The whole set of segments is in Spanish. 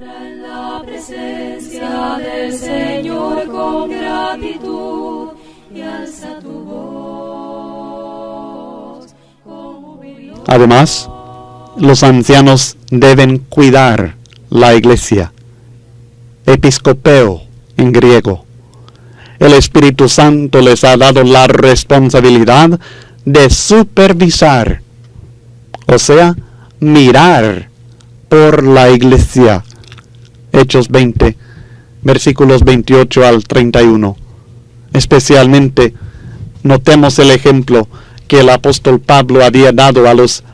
En la presencia del Señor con gratitud y alza tu voz con humildad. Además, los ancianos deben cuidar la iglesia. Episcopeo en griego. El Espíritu Santo les ha dado la responsabilidad de supervisar, o sea, mirar por la iglesia. Hechos 20, versículos 28 al 31. Especialmente, notemos el ejemplo que el apóstol Pablo había dado a los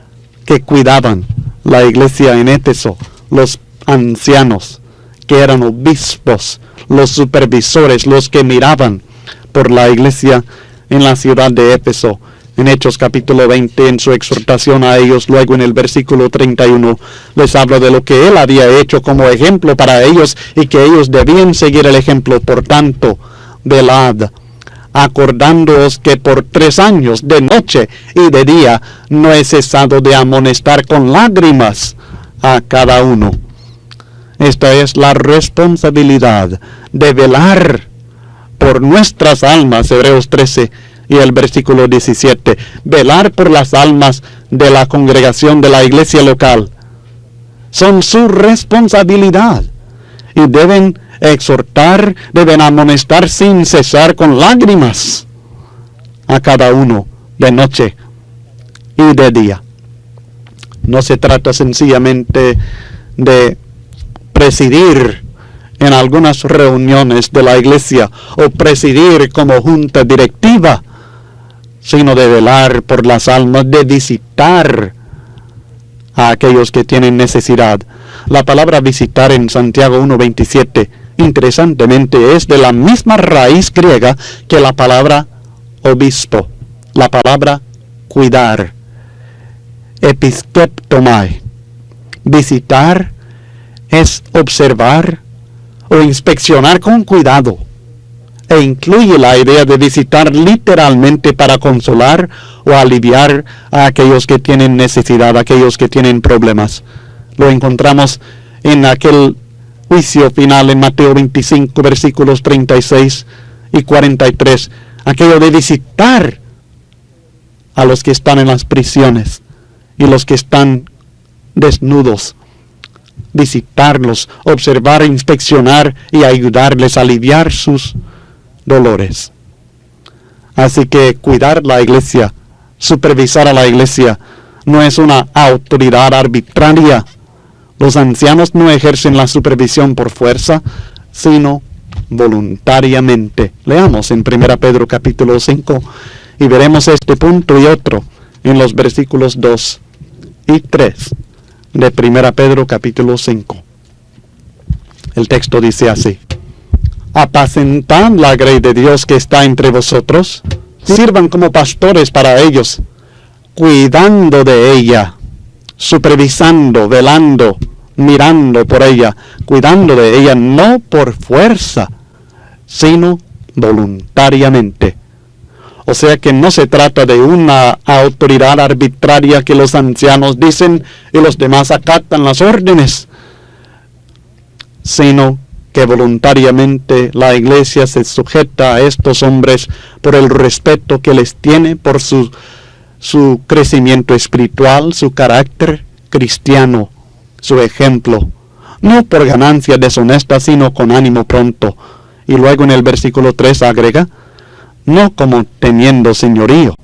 que cuidaban la iglesia en Éfeso, los ancianos, que eran obispos, los supervisores, los que miraban por la iglesia en la ciudad de Éfeso. En Hechos capítulo 20, en su exhortación a ellos, luego en el versículo 31, les habla de lo que él había hecho como ejemplo para ellos y que ellos debían seguir el ejemplo. Por tanto, velad, acordándoos que por 3 años, de noche y de día, no he cesado de amonestar con lágrimas a cada uno. Esta es la responsabilidad de velar por nuestras almas, Hebreos 13 y el versículo 17. Velar por las almas de la congregación de la iglesia local. Son su responsabilidad y deben exhortar, deben amonestar sin cesar con lágrimas a cada uno de noche y de día. No se trata sencillamente de presidir en algunas reuniones de la iglesia o presidir como junta directiva, sino de velar por las almas, de visitar a aquellos que tienen necesidad. La palabra visitar en Santiago 1:27, interesantemente, es de la misma raíz griega que la palabra obispo, la palabra cuidar, episkeptomai. Visitar es observar o inspeccionar con cuidado, e incluye la idea de visitar literalmente para consolar o aliviar a aquellos que tienen necesidad, a aquellos que tienen problemas. Lo encontramos en aquel juicio final en Mateo 25, versículos 36 y 43, aquello de visitar a los que están en las prisiones y los que están desnudos. Visitarlos, observar, inspeccionar y ayudarles a aliviar sus dolores. Así que cuidar la iglesia, supervisar a la iglesia, no es una autoridad arbitraria. Los ancianos no ejercen la supervisión por fuerza, sino voluntariamente. Leamos en 1 Pedro capítulo 5 y veremos este punto y otro en los versículos 2 y 3 de 1 Pedro capítulo 5. El texto dice así: apacentad la grey de Dios que está entre vosotros, sirvan como pastores para ellos, cuidando de ella, supervisando, velando, mirando por ella, cuidando de ella, no por fuerza, sino voluntariamente. O sea que no se trata de una autoridad arbitraria que los ancianos dicen y los demás acatan las órdenes, sino que voluntariamente la iglesia se sujeta a estos hombres por el respeto que les tiene, por su crecimiento espiritual, su carácter cristiano, su ejemplo, no por ganancia deshonesta, sino con ánimo pronto. Y luego en el versículo 3 agrega: no como teniendo señorío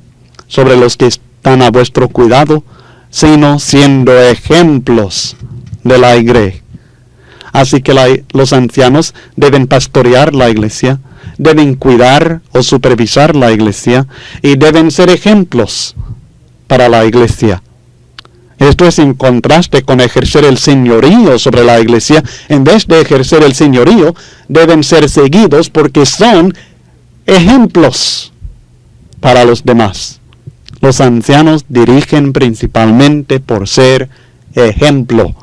sobre los que están a vuestro cuidado, sino siendo ejemplos de la iglesia. Así que los ancianos deben pastorear la iglesia, deben cuidar o supervisar la iglesia y deben ser ejemplos para la iglesia. Esto es en contraste con ejercer el señorío sobre la iglesia. En vez de ejercer el señorío, deben ser seguidos porque son ejemplos para los demás. Los ancianos dirigen principalmente por ser ejemplo,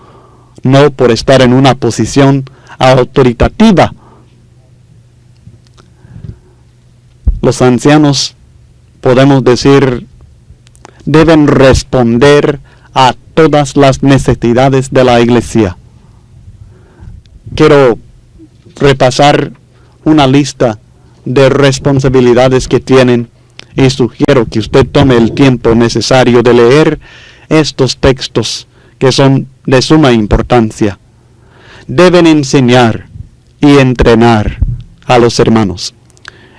no por estar en una posición autoritativa. Los ancianos, podemos decir, deben responder a todas las necesidades de la iglesia. quiero repasar una lista de responsabilidades que tienen y sugiero que usted tome el tiempo necesario de leer estos textos que son de suma importancia. Deben enseñar y entrenar a los hermanos.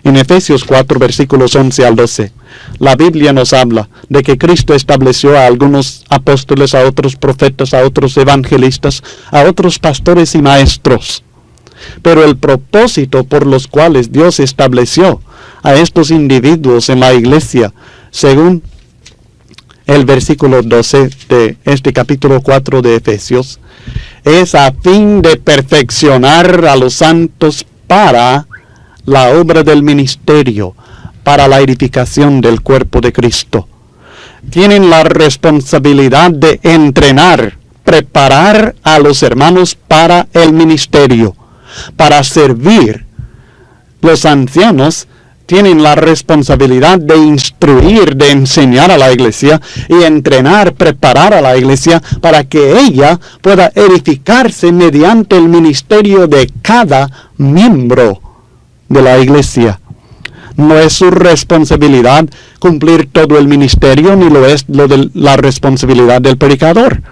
En Efesios 4, versículos 11 al 12, la Biblia nos habla de que Cristo estableció a algunos apóstoles, a otros profetas, a otros evangelistas, a otros pastores y maestros. Pero el propósito por los cuales Dios estableció a estos individuos en la iglesia, según el versículo 12 de este capítulo 4 de Efesios, es a fin de perfeccionar a los santos para la obra del ministerio, para la edificación del cuerpo de Cristo. Tienen la responsabilidad de entrenar, preparar a los hermanos para el ministerio, para servir. Los ancianos tienen la responsabilidad de instruir, de enseñar a la iglesia y entrenar, preparar a la iglesia para que ella pueda edificarse mediante el ministerio de cada miembro de la iglesia. No es su responsabilidad cumplir todo el ministerio, ni lo es la responsabilidad del predicador.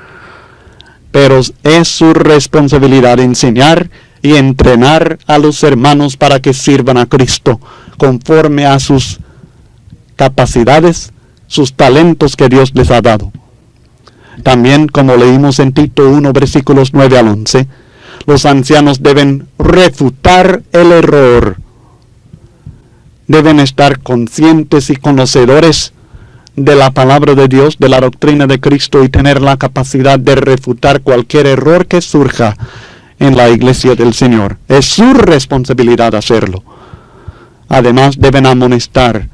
Pero es su responsabilidad enseñar y entrenar a los hermanos para que sirvan a Cristo conforme a sus capacidades, sus talentos que Dios les ha dado. También, como leímos en Tito 1, versículos 9 al 11, los ancianos deben refutar el error. Deben estar conscientes y conocedores de la palabra de Dios, de la doctrina de Cristo, y tener la capacidad de refutar cualquier error que surja en la iglesia del Señor. Es su responsabilidad hacerlo. Además, deben amonestar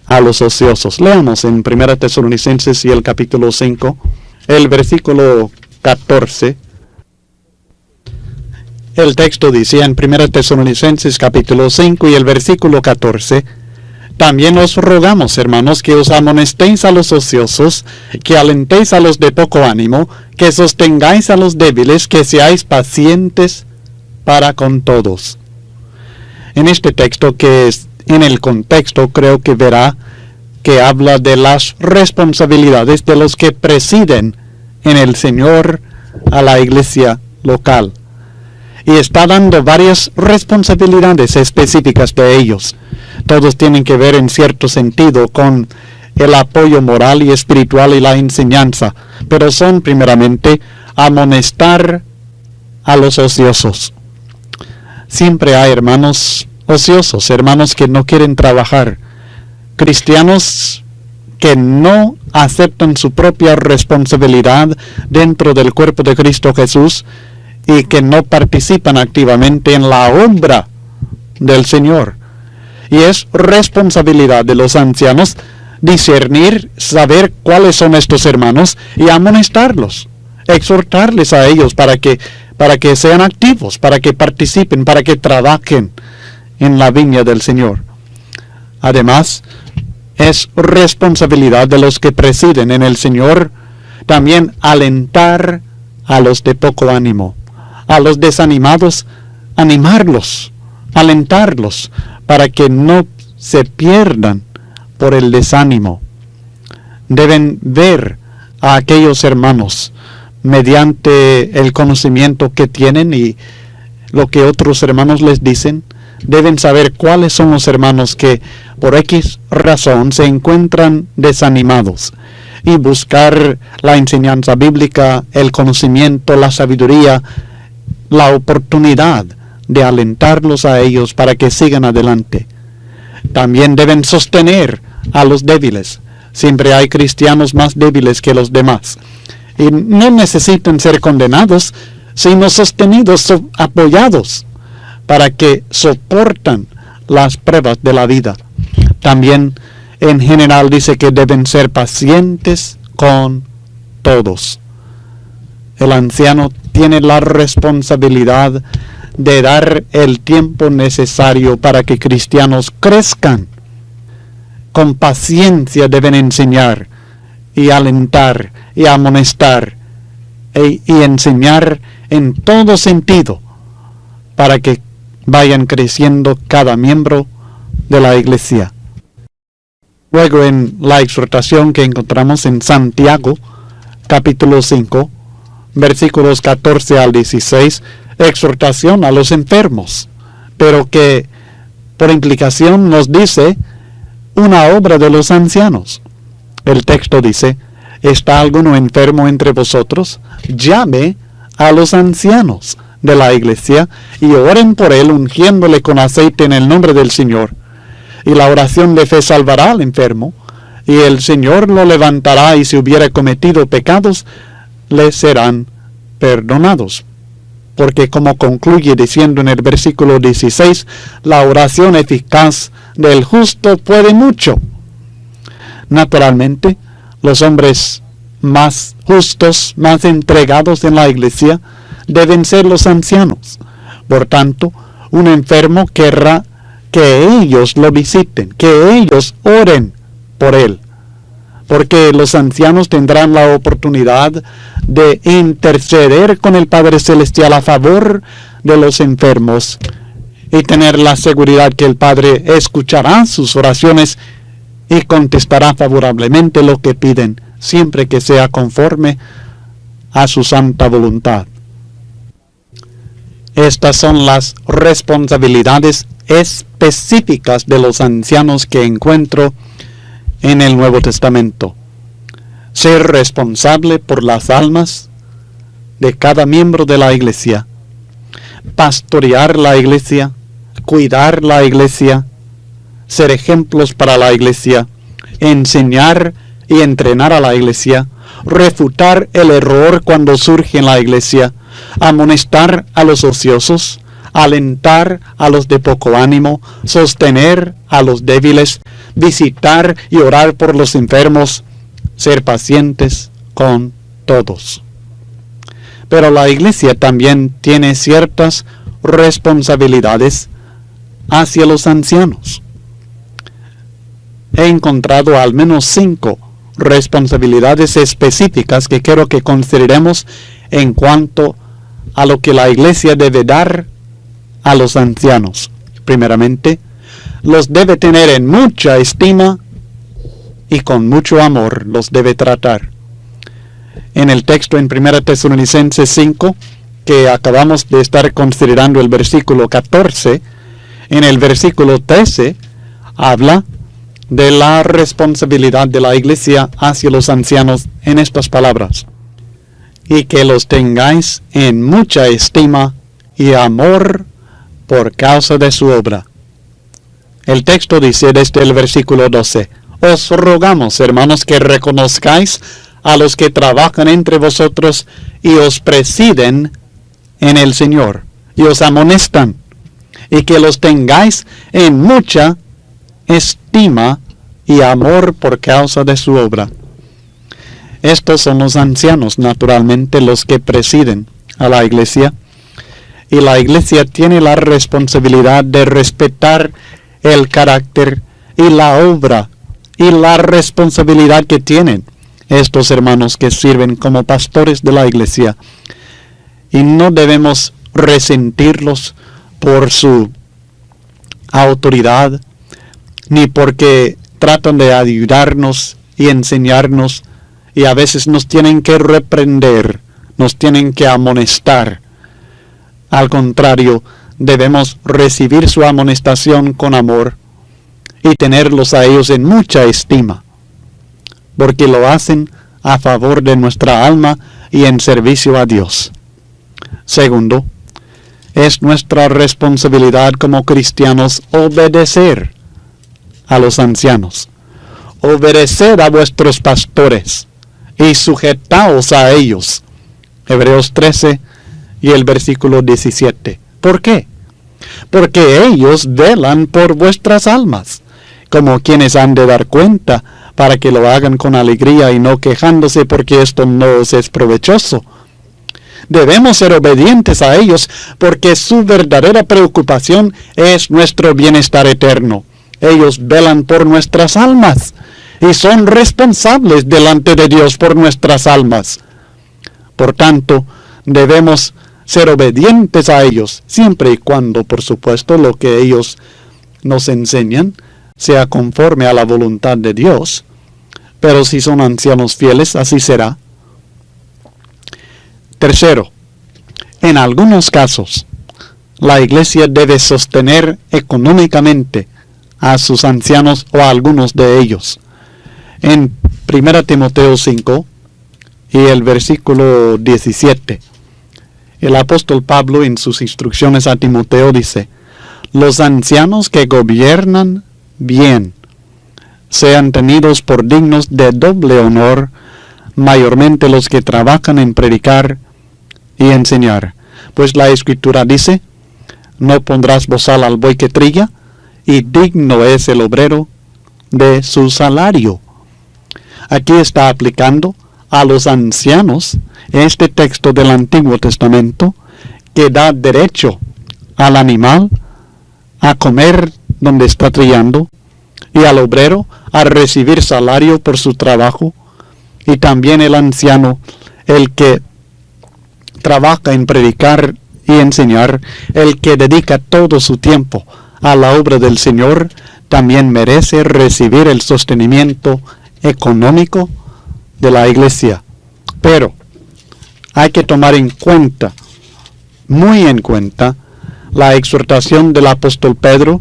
a los ociosos. Leamos en 1 Tesalonicenses y el capítulo 5, el versículo 14. El texto dice en 1 Tesalonicenses capítulo 5 y el versículo 14, también os rogamos, hermanos, que os amonestéis a los ociosos, que alentéis a los de poco ánimo, que sostengáis a los débiles, que seáis pacientes para con todos. En este texto, que es en el contexto, creo que verá que habla de las responsabilidades de los que presiden en el Señor a la iglesia local. Y está dando varias responsabilidades específicas de ellos. Todos tienen que ver en cierto sentido con el apoyo moral y espiritual y la enseñanza, pero son primeramente amonestar a los ociosos. Siempre hay hermanos ociosos, hermanos que no quieren trabajar, cristianos que no aceptan su propia responsabilidad dentro del cuerpo de Cristo Jesús y que no participan activamente en la obra del Señor. Y es responsabilidad de los ancianos discernir, saber cuáles son estos hermanos y amonestarlos, exhortarles a ellos para que sean activos, para que participen, para que trabajen en la viña del Señor. Además, es responsabilidad de los que presiden en el Señor también alentar a los de poco ánimo, a los desanimados, animarlos, alentarlos, para que no se pierdan por el desánimo. Deben ver a aquellos hermanos mediante el conocimiento que tienen y lo que otros hermanos les dicen. Deben saber cuáles son los hermanos que por X razón se encuentran desanimados y buscar la enseñanza bíblica, el conocimiento, la sabiduría, la oportunidad de alentarlos a ellos para que sigan adelante. También deben sostener a los débiles. Siempre hay cristianos más débiles que los demás. Y no necesitan ser condenados, sino sostenidos, apoyados, para que soportan las pruebas de la vida. También, en general, dice que deben ser pacientes con todos. El anciano tiene la responsabilidad de dar el tiempo necesario para que cristianos crezcan. Con paciencia deben enseñar y alentar y amonestar y enseñar en todo sentido para que vayan creciendo cada miembro de la iglesia. Luego en la exhortación que encontramos en Santiago, capítulo 5, versículos 14 al 16, exhortación a los enfermos, pero que por implicación nos dice una obra de los ancianos. El texto dice: ¿está alguno enfermo entre vosotros? Llame a los ancianos de la iglesia y oren por él, ungiéndole con aceite en el nombre del Señor. Y la oración de fe salvará al enfermo, y el Señor lo levantará, y si hubiera cometido pecados, le serán perdonados. Porque como concluye diciendo en el versículo 16, la oración eficaz del justo puede mucho. Naturalmente, los hombres más justos, más entregados en la iglesia, deben ser los ancianos. Por tanto, un enfermo querrá que ellos lo visiten, que ellos oren por él, porque los ancianos tendrán la oportunidad de interceder con el Padre Celestial a favor de los enfermos y tener la seguridad que el Padre escuchará sus oraciones y contestará favorablemente lo que piden, siempre que sea conforme a su santa voluntad. Estas son las responsabilidades específicas de los ancianos que encuentro en el Nuevo Testamento. Ser responsable por las almas de cada miembro de la iglesia, pastorear la iglesia, cuidar la iglesia, ser ejemplos para la iglesia, enseñar y entrenar a la iglesia, refutar el error cuando surge en la iglesia, amonestar a los ociosos, alentar a los de poco ánimo, sostener a los débiles, visitar y orar por los enfermos, ser pacientes con todos. Pero la iglesia también tiene ciertas responsabilidades hacia los ancianos. He encontrado al menos 5 responsabilidades específicas que quiero que consideremos en cuanto a lo que la iglesia debe dar a los ancianos. Primeramente, los debe tener en mucha estima y con mucho amor los debe tratar. En el texto en 1 Tesalonicenses 5, que acabamos de estar considerando el versículo 14, en el versículo 13, habla de la responsabilidad de la iglesia hacia los ancianos en estas palabras: y que los tengáis en mucha estima y amor por causa de su obra. El texto dice desde el versículo 12: os rogamos, hermanos, que reconozcáis a los que trabajan entre vosotros y os presiden en el Señor, y os amonestan, y que los tengáis en mucha estima y amor por causa de su obra. Estos son los ancianos, naturalmente, los que presiden a la iglesia, y la iglesia tiene la responsabilidad de respetar el carácter y la obra y la responsabilidad que tienen estos hermanos que sirven como pastores de la iglesia, y no debemos resentirlos por su autoridad, ni porque tratan de ayudarnos y enseñarnos, y a veces nos tienen que reprender, nos tienen que amonestar. Al contrario, debemos recibir su amonestación con amor y tenerlos a ellos en mucha estima, porque lo hacen a favor de nuestra alma y en servicio a Dios. Segundo, es nuestra responsabilidad como cristianos obedecer a los ancianos. Obedeced a vuestros pastores y sujetaos a ellos. Hebreos 13 y el versículo 17. ¿Por qué? Porque ellos velan por vuestras almas, como quienes han de dar cuenta, para que lo hagan con alegría y no quejándose, porque esto no os es provechoso. Debemos ser obedientes a ellos, porque su verdadera preocupación es nuestro bienestar eterno. Ellos velan por nuestras almas y son responsables delante de Dios por nuestras almas. Por tanto, debemos ser obedientes a ellos, siempre y cuando, por supuesto, lo que ellos nos enseñan sea conforme a la voluntad de Dios. Pero si son ancianos fieles, así será. Tercero, en algunos casos, la iglesia debe sostener económicamente a sus ancianos o a algunos de ellos. En 1 Timoteo 5 y el versículo 17, el apóstol Pablo en sus instrucciones a Timoteo dice: los ancianos que gobiernan bien sean tenidos por dignos de doble honor, mayormente los que trabajan en predicar y enseñar. Pues la Escritura dice: no pondrás bozal al buey que trilla, y digno es el obrero de su salario. Aquí está aplicando a los ancianos este texto del Antiguo Testamento que da derecho al animal a comer donde está trillando y al obrero a recibir salario por su trabajo, y también el anciano, el que trabaja en predicar y enseñar, el que dedica todo su tiempo a la obra del Señor, también merece recibir el sostenimiento económico de la iglesia. Pero hay que tomar en cuenta, muy en cuenta, la exhortación del apóstol Pedro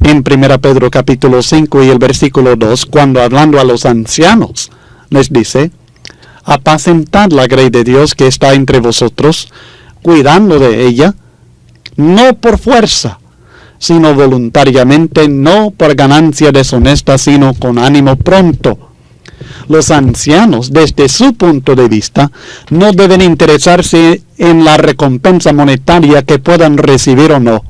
en 1 Pedro capítulo 5 y el versículo 2, cuando hablando a los ancianos, les dice: apacentad la grey de Dios que está entre vosotros, cuidando de ella, no por fuerza, sino voluntariamente, no por ganancia deshonesta, sino con ánimo pronto. Los ancianos, desde su punto de vista, no deben interesarse en la recompensa monetaria que puedan recibir o no,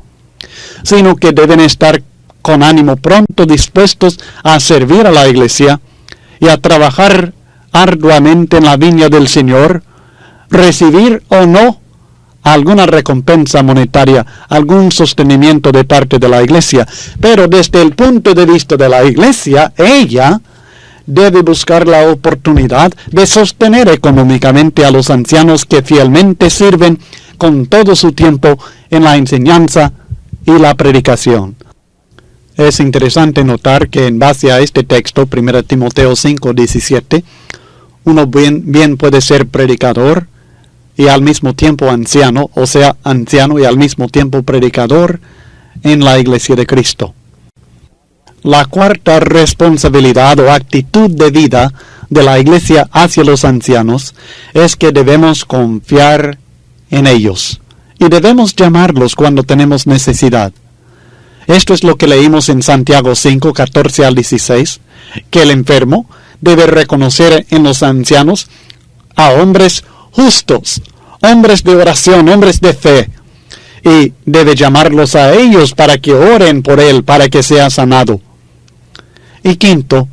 sino que deben estar con ánimo pronto dispuestos a servir a la iglesia y a trabajar arduamente en la viña del Señor, recibir o no alguna recompensa monetaria, algún sostenimiento de parte de la iglesia. Pero desde el punto de vista de la iglesia, ella debe buscar la oportunidad de sostener económicamente a los ancianos que fielmente sirven con todo su tiempo en la enseñanza y la predicación. Es interesante notar que en base a este texto, 1 Timoteo 5:17, uno bien puede ser predicador y al mismo tiempo anciano, o sea, anciano y al mismo tiempo predicador en la iglesia de Cristo. La cuarta responsabilidad o actitud de vida de la iglesia hacia los ancianos es que debemos confiar en ellos y debemos llamarlos cuando tenemos necesidad. Esto es lo que leímos en Santiago 5, 14 al 16, que el enfermo debe reconocer en los ancianos a hombres justos, hombres de oración, hombres de fe, y debe llamarlos a ellos para que oren por él, para que sea sanado. Y quinto,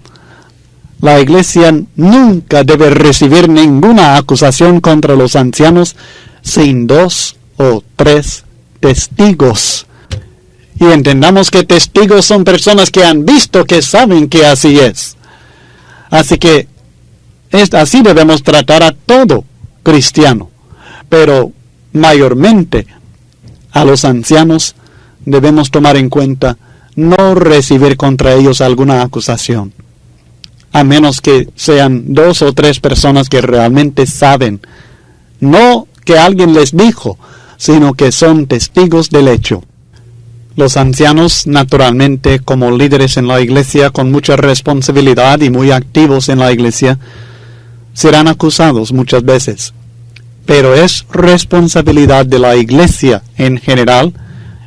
la iglesia nunca debe recibir ninguna acusación contra los ancianos sin 2 o 3 testigos. Y entendamos que testigos son personas que han visto, que saben que así es. Así que así debemos tratar a todo cristiano. Pero mayormente a los ancianos debemos tomar en cuenta no recibir contra ellos alguna acusación, a menos que sean 2 o 3 personas que realmente saben, no que alguien les dijo, sino que son testigos del hecho. Los ancianos, naturalmente, como líderes en la iglesia, con mucha responsabilidad y muy activos en la iglesia, serán acusados muchas veces. Pero es responsabilidad de la iglesia en general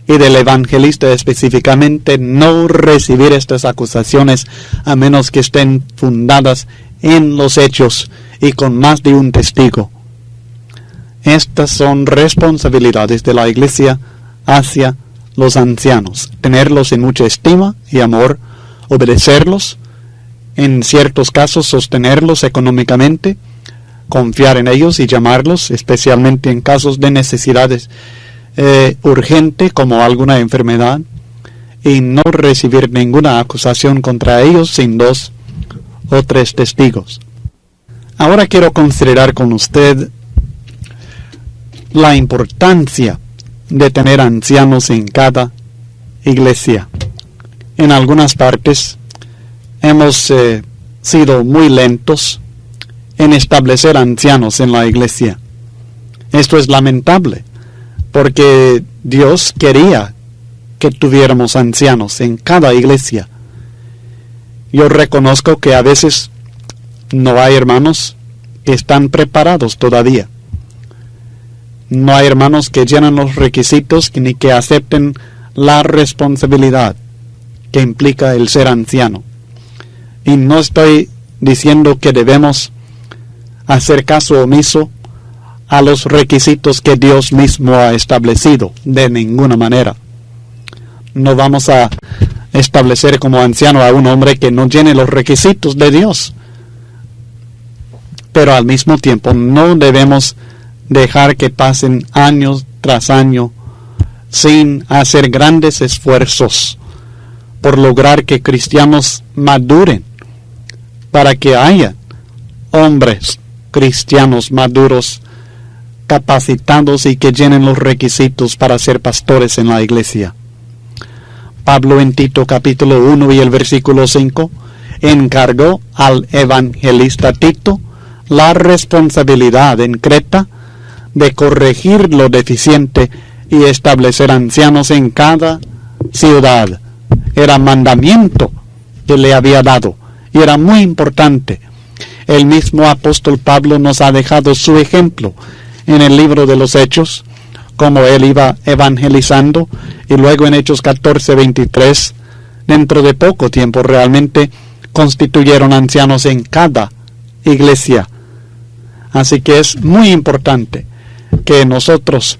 y del evangelista específicamente no recibir estas acusaciones a menos que estén fundadas en los hechos y con más de un testigo. Estas son responsabilidades de la iglesia hacia los ancianos: tenerlos en mucha estima y amor, obedecerlos, en ciertos casos sostenerlos económicamente, confiar en ellos y llamarlos, especialmente en casos de necesidades urgente como alguna enfermedad, y no recibir ninguna acusación contra ellos sin 2 o 3 testigos. Ahora quiero considerar con usted la importancia de tener ancianos en cada iglesia. En algunas partes hemos sido muy lentos en establecer ancianos en la iglesia. Esto es lamentable, porque Dios quería que tuviéramos ancianos en cada iglesia. Yo reconozco que a veces no hay hermanos que están preparados todavía. No hay hermanos que llenan los requisitos ni que acepten la responsabilidad que implica el ser anciano. Y no estoy diciendo que debemos hacer caso omiso a los requisitos que Dios mismo ha establecido, de ninguna manera. No vamos a establecer como anciano a un hombre que no llene los requisitos de Dios. Pero al mismo tiempo no debemos dejar que pasen años tras año sin hacer grandes esfuerzos por lograr que cristianos maduren, para que haya hombres cristianos maduros, capacitados y que llenen los requisitos para ser pastores en la iglesia. Pablo en Tito capítulo 1 y el versículo 5 encargó al evangelista Tito la responsabilidad en Creta de corregir lo deficiente y establecer ancianos en cada ciudad. Era mandamiento que le había dado y era muy importante. El mismo apóstol Pablo nos ha dejado su ejemplo en el libro de los Hechos, como él iba evangelizando, y luego en Hechos 14:23, dentro de poco tiempo realmente constituyeron ancianos en cada iglesia. Así que es muy importante que nosotros,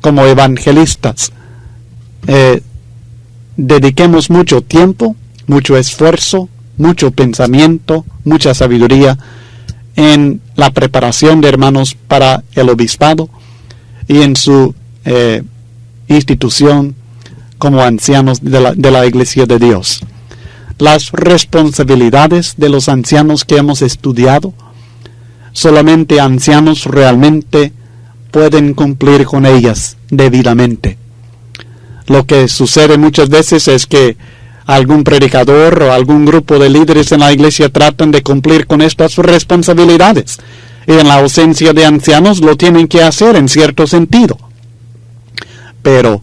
como evangelistas, dediquemos mucho tiempo, mucho esfuerzo, mucho pensamiento, mucha sabiduría en la preparación de hermanos para el obispado y en su institución como ancianos de la Iglesia de Dios. Las responsabilidades de los ancianos que hemos estudiado, solamente ancianos realmente pueden cumplir con ellas debidamente. Lo que sucede muchas veces es que algún predicador o algún grupo de líderes en la iglesia tratan de cumplir con estas responsabilidades, y en la ausencia de ancianos lo tienen que hacer en cierto sentido. Pero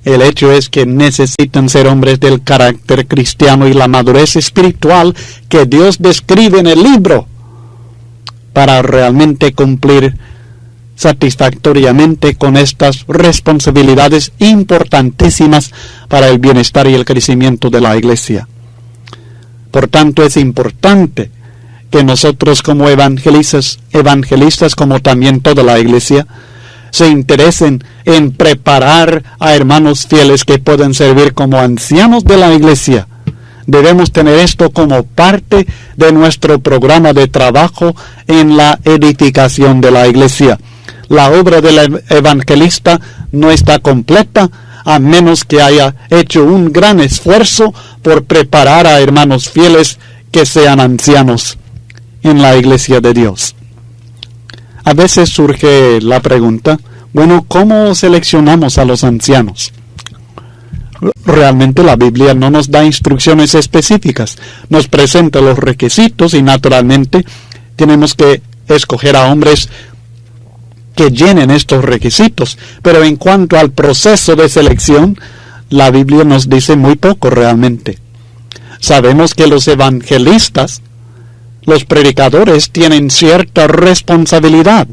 el hecho es que necesitan ser hombres del carácter cristiano y la madurez espiritual que Dios describe en el libro para realmente cumplir satisfactoriamente con estas responsabilidades importantísimas para el bienestar y el crecimiento de la iglesia. Por tanto, es importante que nosotros como evangelistas como también toda la iglesia, se interesen en preparar a hermanos fieles que puedan servir como ancianos de la iglesia. Debemos tener esto como parte de nuestro programa de trabajo en la edificación de la iglesia. La obra del evangelista no está completa a menos que haya hecho un gran esfuerzo por preparar a hermanos fieles que sean ancianos en la iglesia de Dios. A veces surge la pregunta, bueno, ¿cómo seleccionamos a los ancianos? Realmente la Biblia no nos da instrucciones específicas, nos presenta los requisitos y naturalmente tenemos que escoger a hombres que llenen estos requisitos, pero en cuanto al proceso de selección, la Biblia nos dice muy poco realmente. Sabemos que los evangelistas, los predicadores, tienen cierta responsabilidad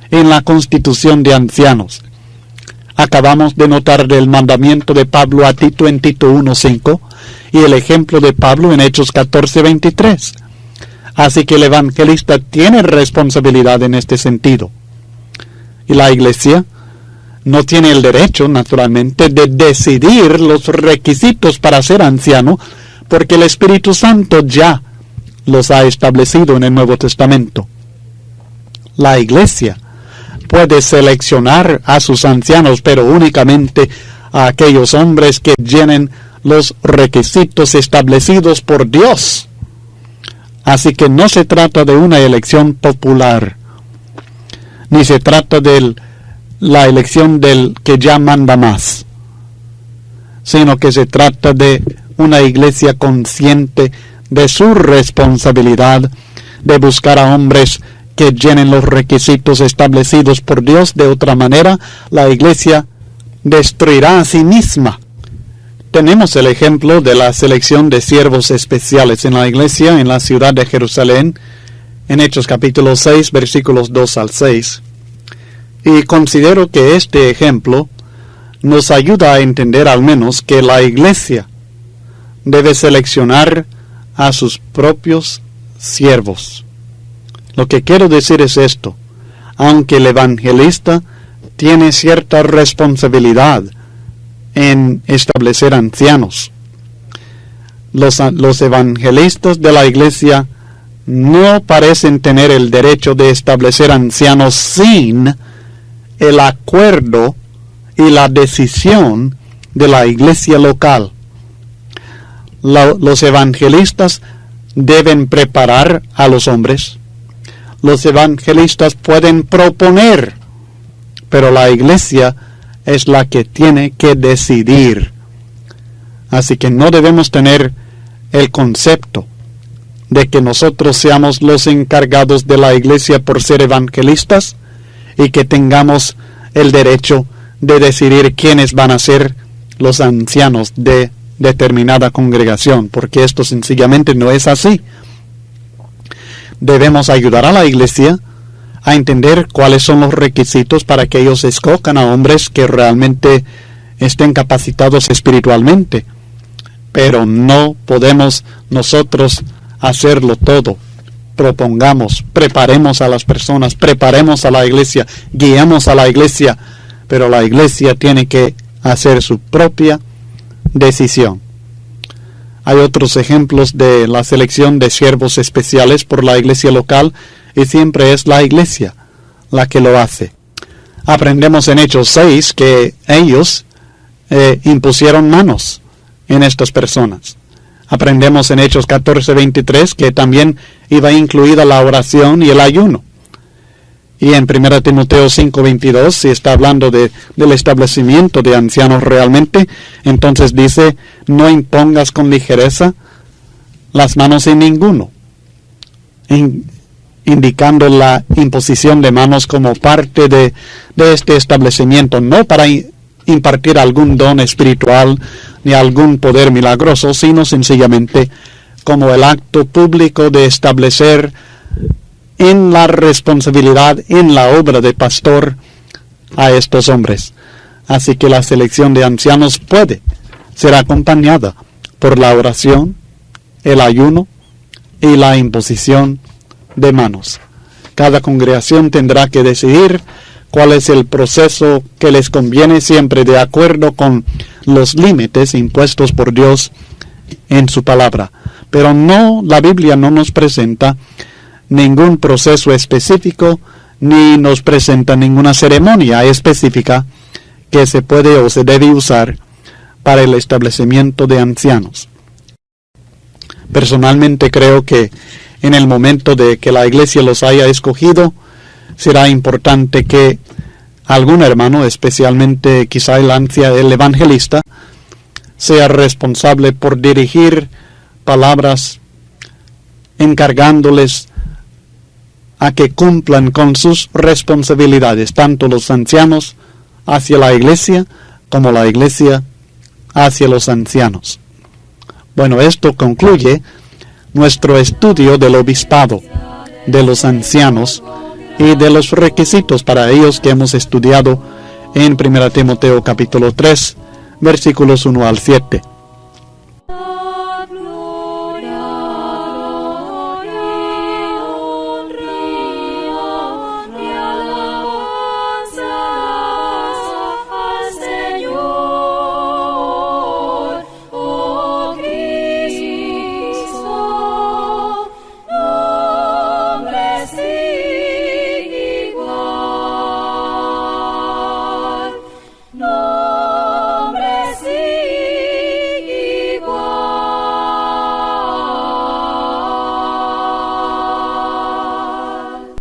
en la constitución de ancianos. Acabamos de notar el mandamiento de Pablo a Tito en Tito 1:5 y el ejemplo de Pablo en Hechos 14:23. Así que el evangelista tiene responsabilidad en este sentido. Y la iglesia no tiene el derecho, naturalmente, de decidir los requisitos para ser anciano, porque el Espíritu Santo ya los ha establecido en el Nuevo Testamento. La iglesia puede seleccionar a sus ancianos, pero únicamente a aquellos hombres que llenen los requisitos establecidos por Dios. Así que no se trata de una elección popular, ni se trata del la elección del que ya manda más, sino que se trata de una iglesia consciente de su responsabilidad de buscar a hombres que llenen los requisitos establecidos por Dios. De otra manera, la iglesia destruirá a sí misma. Tenemos el ejemplo de la selección de siervos especiales en la iglesia en la ciudad de Jerusalén, en Hechos capítulo 6, versículos 2 al 6. Y considero que este ejemplo nos ayuda a entender al menos que la iglesia debe seleccionar a sus propios siervos. Lo que quiero decir es esto: aunque el evangelista tiene cierta responsabilidad en establecer ancianos, los evangelistas de la iglesia no parecen tener el derecho de establecer ancianos sin el acuerdo y la decisión de la iglesia local. Los evangelistas deben preparar a los hombres. Los evangelistas pueden proponer, pero la iglesia es la que tiene que decidir. Así que no debemos tener el concepto de que nosotros seamos los encargados de la iglesia por ser evangelistas y que tengamos el derecho de decidir quiénes van a ser los ancianos de determinada congregación, porque esto sencillamente no es así. Debemos ayudar a la iglesia a entender cuáles son los requisitos para que ellos escojan a hombres que realmente estén capacitados espiritualmente, pero no podemos nosotros hacerlo todo. Propongamos, preparemos a las personas, preparemos a la iglesia, guiamos a la iglesia, pero la iglesia tiene que hacer su propia decisión. Hay otros ejemplos de la selección de siervos especiales por la iglesia local, y siempre es la iglesia la que lo hace. Aprendemos en Hechos 6 que ellos impusieron manos en estas personas. Aprendemos en Hechos 14:23 que también iba incluida la oración y el ayuno. Y en 1 Timoteo 5:22, si está hablando del establecimiento de ancianos realmente, entonces dice: no impongas con ligereza las manos en ninguno, indicando la imposición de manos como parte de este establecimiento, no para impartir algún don espiritual ni algún poder milagroso, sino sencillamente como el acto público de establecer en la responsabilidad, en la obra de pastor, a estos hombres. Así que la selección de ancianos puede ser acompañada por la oración, el ayuno y la imposición de manos. Cada congregación tendrá que decidir cuál es el proceso que les conviene, siempre de acuerdo con los límites impuestos por Dios en su palabra. Pero la Biblia no nos presenta ningún proceso específico, ni nos presenta ninguna ceremonia específica que se puede o se debe usar para el establecimiento de ancianos. Personalmente creo que en el momento de que la iglesia los haya escogido, será importante que algún hermano, especialmente quizá el evangelista, sea responsable por dirigir palabras, encargándoles a que cumplan con sus responsabilidades, tanto los ancianos hacia la iglesia como la iglesia hacia los ancianos. Bueno, esto concluye nuestro estudio del obispado, de los ancianos y de los requisitos para ellos que hemos estudiado en 1 Timoteo capítulo 3, versículos 1 al 7.